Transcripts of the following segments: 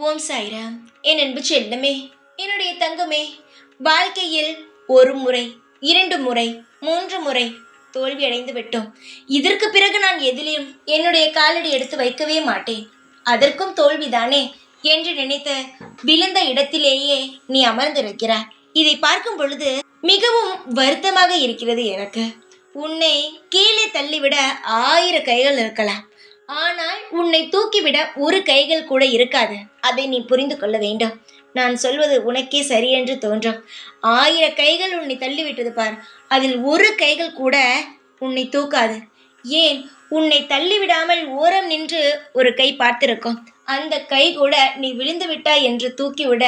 ஓம் சாய்ராம். என் அன்பு செல்லமே, என்னுடைய தங்கமே, வாழ்க்கையில் ஒரு முறை, 2 முறை, 3 முறை தோல்வி அடைந்து விட்டோம். இதற்கு பிறகு நான் எதிலும் என்னுடைய காலடி எடுத்து வைக்கவே மாட்டேன். அதற்கும் தோல்விதானே என்று நினைத்த விழுந்த இடத்திலேயே நீ அமர்ந்திருக்கிறாய். இதை பார்க்கும் பொழுது மிகவும் வருத்தமாக இருக்கிறது எனக்கு. உன்னை கீழே தள்ளிவிட 1000 கைகள் இருக்கலாம். ஆனால் உன்னை தூக்கிவிட ஒரு கைகள் கூட இருக்காது. அதை நீ புரிந்து கொள்ள வேண்டும். நான் சொல்வது உனக்கே சரியென்று தோன்றும். 1000 கைகள் உன்னை தள்ளிவிட்டது பார். அதில் ஒரு கைகள் கூட உன்னை தூக்காது. ஏன், உன்னை தள்ளிவிடாமல் ஓரம் நின்று ஒரு கை பார்த்திருக்கும். அந்த கை கூட நீ விழுந்து விட்டாய் என்று தூக்கிவிட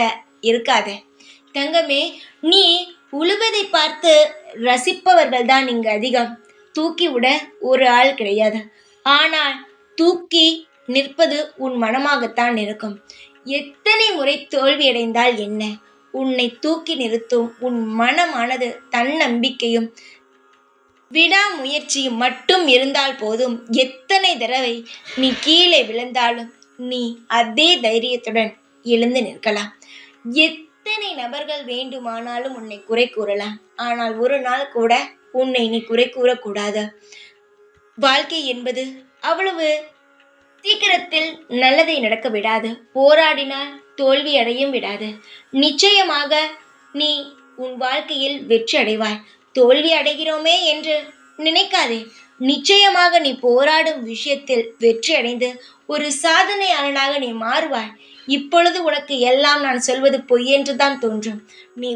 இருக்காது. தங்கமே, நீ உழுவதை பார்த்து ரசிப்பவர்கள் தான் இங்கு அதிகம். தூக்கிவிட ஒரு ஆள் கிடையாது. ஆனால் தூக்கி நிற்பது உன் மனமாகத்தான் இருக்கும். எத்தனை முறை தோல்வியடைந்தால் என்ன, உன்னை தூக்கி நிறுத்தும் உன் மனமானது தன்னம்பிக்கையும் விடாமுயற்சியும் மட்டும் இருந்தால் போதும். எத்தனை தடவை நீ கீழே விழுந்தாலும் நீ அதே தைரியத்துடன் எழுந்து நிற்கலாம். எத்தனை நபர்கள் வேண்டுமானாலும் உன்னை குறை கூறலாம். ஆனால் ஒரு நாள் கூட உன்னை நீ குறை கூறக்கூடாது. வாழ்க்கை என்பது அவ்வளவு சீக்கிரத்தில் நல்லதை நடக்க விடாது. போராடினால் தோல்வி அடையும் விடாது. நிச்சயமாக நீ உன் வாழ்க்கையில் வெற்றி அடைவாய். தோல்வி அடைகிறோமே என்று நினைக்காதே. நிச்சயமாக நீ போராடும் விஷயத்தில் வெற்றி அடைந்து ஒரு சாதனையாளனாக நீ மாறுவாய். இப்பொழுது உனக்கு எல்லாம் நான் சொல்வது பொய் என்றுதான் தோன்றும். நீ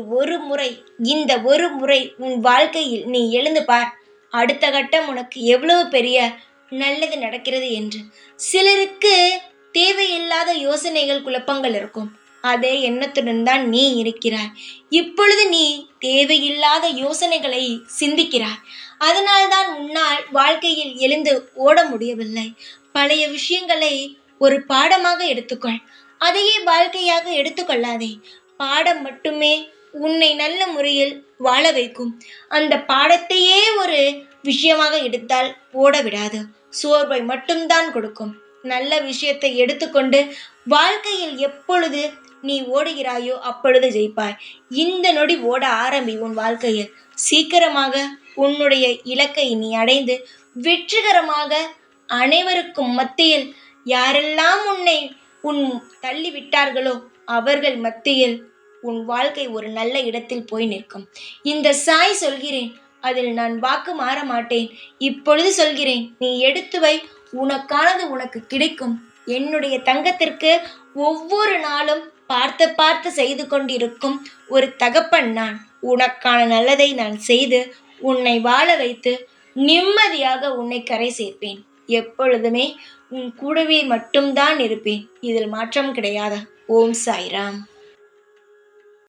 இந்த ஒரு முறை உன் வாழ்க்கையில் நீ எழுந்து பார். அடுத்த கட்டம் உனக்கு எவ்வளவு பெரிய நல்லது நடக்கிறது என்று. சிலருக்கு தேவையில்லாத யோசனைகள், குழப்பங்கள் இருக்கும். அதே எண்ணத்துடன் தான் நீ இருக்கிறாய். இப்பொழுது நீ தேவையில்லாத யோசனைகளை சிந்திக்கிறாய். அதனால்தான் உன்னால் வாழ்க்கையில் எழுந்து ஓட முடியவில்லை. பழைய விஷயங்களை ஒரு பாடமாக எடுத்துக்கொள். அதையே வாழ்க்கையாக எடுத்துக்கொள்ளாதே. பாடம் மட்டுமே உன்னை நல்ல முறையில் வாழ வைக்கும். அந்த பாடத்தையே ஒரு விஷயமாக எடுத்தால் ஓட விடாது. சோர்வை மட்டும்தான் கொடுக்கும். நல்ல விஷயத்தை எடுத்துக்கொண்டு வாழ்க்கையில் எப்பொழுது நீ ஓடுகிறாயோ அப்பொழுது ஜெயிப்பாய். இந்த நொடி ஓட ஆரம்பி. உன் வாழ்க்கையில் சீக்கிரமாக உன்னுடைய இலக்கை நீ அடைந்து வெற்றிகரமாக அனைவருக்கும் மத்தியில் யாரெல்லாம் உன் தள்ளிவிட்டார்களோ அவர்கள் மத்தியில் உன் வாழ்க்கை ஒரு நல்ல இடத்தில் போய் நிற்கும். இந்த சாய் சொல்கிறேன், அதில் நான் வாக்கு மாற மாட்டேன். இப்பொழுது சொல்கிறேன், நீ எடுத்து வை. உனக்கானது உனக்கு கிடைக்கும். என்னுடைய தங்கத்திற்கு ஒவ்வொரு நாளும் பார்த்து பார்த்து செய்து கொண்டிருக்கும் ஒரு தகப்பன் நான். உனக்கான நல்லதை நான் செய்து உன்னை வாழ வைத்து நிம்மதியாக உன்னை கரை சேர்ப்பேன். எப்பொழுதுமே உன் கூடவே மட்டும்தான் இருப்பேன். இதில் மாற்றம் கிடையாது. ஓம் சாய்ராம்.